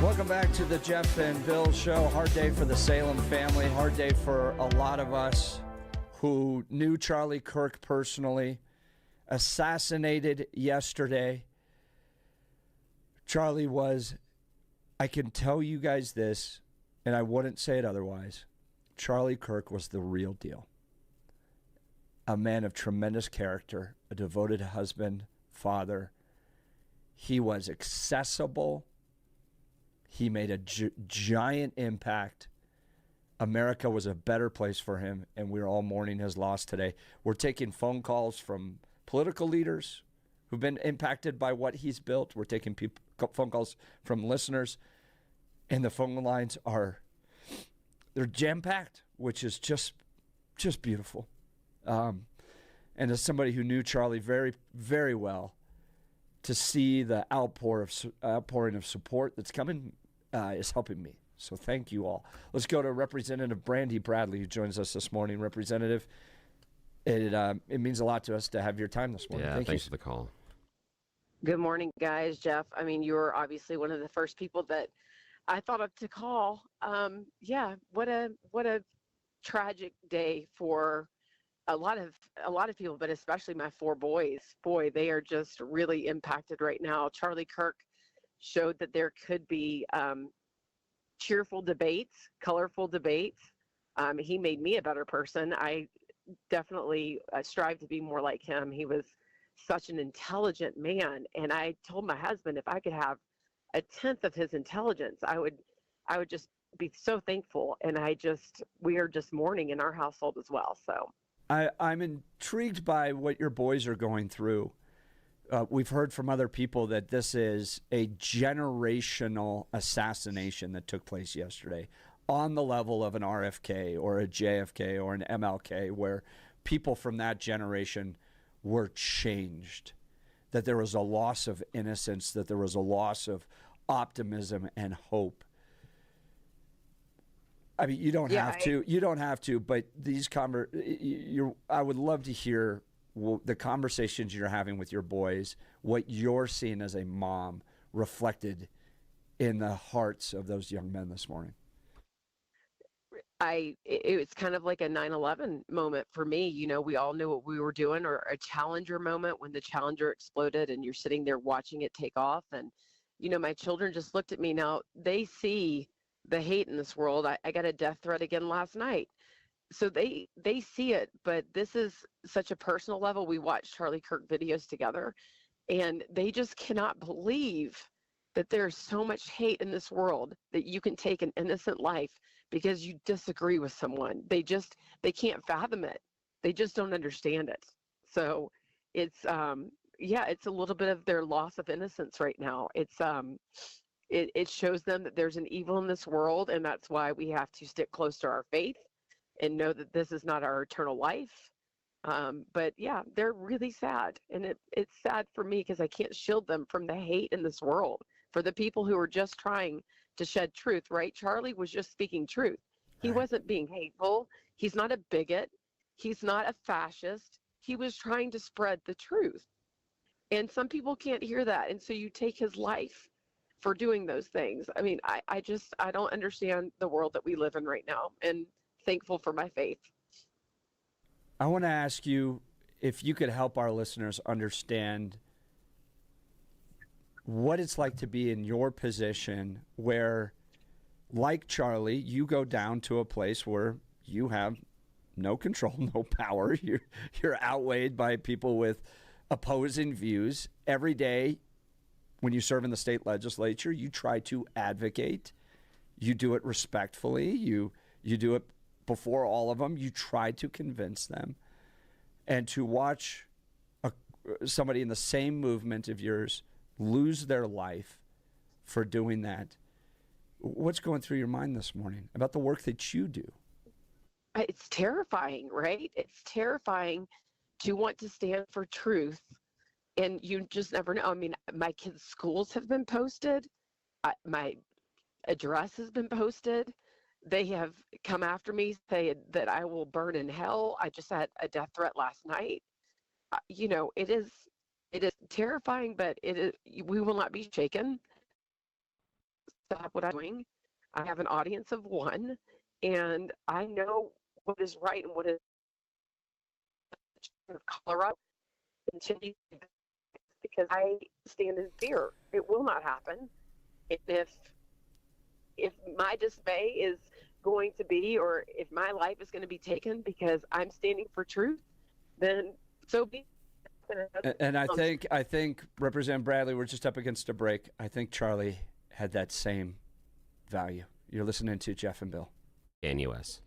Welcome back to the Jeff and Bill Show. Hard day for the Salem family. Hard day for a lot of us who knew Charlie Kirk personally. Assassinated yesterday. Charlie was, I can tell you guys this, and I wouldn't say it otherwise. Charlie Kirk was the real deal. A man of tremendous character, a devoted husband, father. He was accessible. He made a giant impact. America was a better place for him, and we're all mourning his loss today. We're taking phone calls from political leaders who've been impacted by what he's built. We're taking phone calls from listeners, and the phone lines they're jam-packed, which is just beautiful. And as somebody who knew Charlie very, very well, to see the outpouring of support that's coming is helping me. So thank you all. Let's go to Representative Brandy Bradley, who joins us this morning. Representative, it means a lot to us to have your time this morning. Yeah, thanks for the call. Good morning, guys. Jeff, I mean, you were obviously one of the first people that I thought of to call. Yeah, what a tragic day for a lot of people, but especially my four boys. Boy, they are just really impacted right now. Charlie Kirk showed that there could be cheerful debates, colorful debates. He made me a better person. I definitely strive to be more like him. He was such an intelligent man, and I told my husband if I could have a tenth of his intelligence, I would just be so thankful. And we are just mourning in our household as well. So I'm intrigued by what your boys are going through. We've heard from other people that this is a generational assassination that took place yesterday on the level of an RFK or a JFK or an MLK, where people from that generation were changed, that there was a loss of innocence, that there was a loss of optimism and hope. I mean, you don't have to, but I would love to hear the conversations you're having with your boys, what you're seeing as a mom reflected in the hearts of those young men this morning. It was kind of like a 9/11 moment for me. You know, we all knew what we were doing, or a Challenger moment when the Challenger exploded and you're sitting there watching it take off. And, you know, my children just looked at me. Now they see the hate in this world. I got a death threat again last night. So they see it, but this is such a personal level. We watched Charlie Kirk videos together, and they just cannot believe that there's so much hate in this world that you can take an innocent life because you disagree with someone. They can't fathom it. They just don't understand it. So it's it's a little bit of their loss of innocence right now. It shows them that there's an evil in this world, and that's why we have to stick close to our faith and know that this is not our eternal life. But yeah, they're really sad, and it's sad for me because I can't shield them from the hate in this world. For the people who are just trying to shed truth, right? Charlie was just speaking truth. He wasn't being hateful. He's not a bigot. He's not a fascist. He was trying to spread the truth. And some people can't hear that. And so you take his life for doing those things. I mean, I don't understand the world that we live in right now, and thankful for my faith. I want to ask you if you could help our listeners understand what it's like to be in your position where, like Charlie, you go down to a place where you have no control, no power. You're outweighed by people with opposing views. Every day when you serve in the state legislature, you try to advocate. You do it respectfully. You do it before all of them. You try to convince them. And to watch somebody in the same movement of yours lose their life for doing that, what's going through your mind this morning about the work that you do? It's terrifying, right? It's terrifying to want to stand for truth, and you just never know. I mean, my kids' schools have been posted. My address has been posted. They have come after me, saying that I will burn in hell. I just had a death threat last night. You know, it is terrifying, but we will not be shaken. stop what I'm doing. I have an audience of one, and I know what is right and what is Colorado continue because I stand in fear. It will not happen. And if my dismay is going to be, or if my life is going to be taken because I'm standing for truth, then so be it. And I think Representative Bradley, we're just up against a break. I think Charlie had that same value. You're listening to Jeff and Bill. NUS.